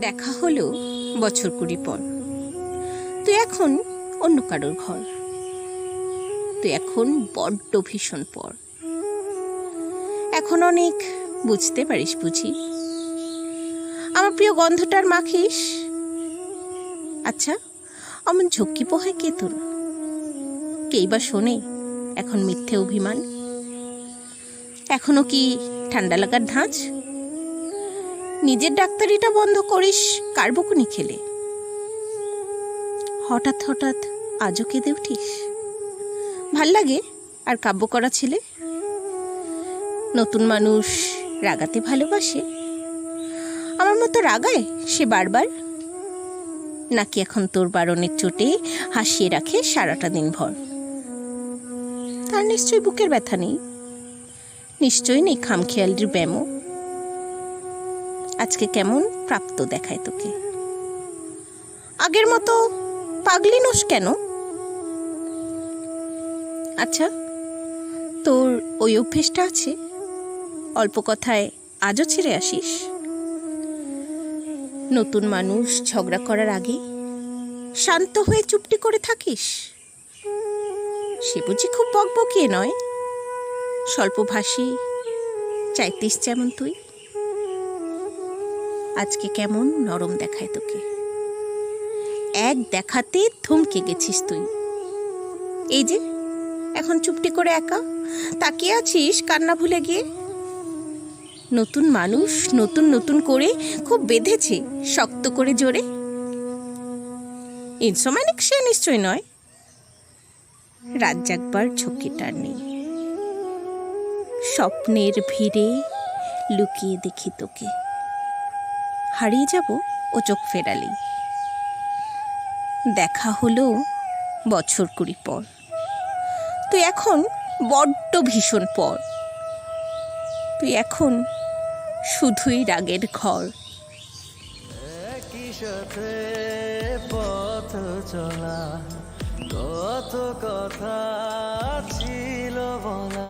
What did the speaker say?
দেখা হলো বছর 20 পর। তুই এখন অন্য কারোর ঘর, তুই এখন বড্ড ভীষণ পর। এখন অনেক বুঝতে পারিস বুঝি, আমার প্রিয় গন্ধটার মাখিস। আচ্ছা, অমন ঝক্কি পোহায় কে তোর? কেই বা শোনে এখন মিথ্যে অভিমান? এখনো কি ঠান্ডা লাগার ধাঁচ? নিজের ডাক্তারিটা বন্ধ করিস কার বকুনি খেলে? হঠাৎ হঠাৎ আজও কেঁদে উঠিস? ভাল লাগে আর কাব্য করা ছেলে? নতুন মানুষ রাগাতে ভালোবাসে, আমার মতো রাগায় সে বারবার? নাকি এখন তোর বারণের চোটে হাসিয়ে রাখে সারাটা দিন ভর? তার নিশ্চয়ই বুকের ব্যথা নেই, নিশ্চয়ই নেই খামখেয়ালির ব্যামো। আজকে কেমন প্রাপ্ত দেখায় তোকে? আগের মতো পাগলি নোস কেন? আচ্ছা, তোর ওই অভ্যেসটা আছে, অল্প কথায় আজও ছেড়ে আসিস? নতুন মানুষ ঝগড়া করার আগে শান্ত হয়ে চুপটি করে থাকিস? সে বুঝি খুব বকবকিয়ে নয়, স্বল্পভাষী চাইতিস যেমন তুই? আজকে কেমন নরম দেখায় তোকে, এক দেখাতে থমকে গেছিস তুই। এই যে এখন চুপটি করে একা তাকিয়ে আছিস কান্না ভুলে গিয়ে। নতুন মানুষ নতুন নতুন করে খুব বেঁধেছে শক্ত করে জোরে। ইনসোম্যানিক সে নিশ্চয় নয়, রাত জাগবার ঝক্কিটার নেই। স্বপ্নের ভিড়ে লুকিয়ে দেখি তোকে, হারিয়ে যাব ও চোখ ফেরালেই। দেখা হলো বছর 20 পর, তুই এখন বড্ড ভীষণ পর। তুই এখন শুধুই রাগের ঘর। একই সাথে পথ চলা, কত কথা ছিল বলা।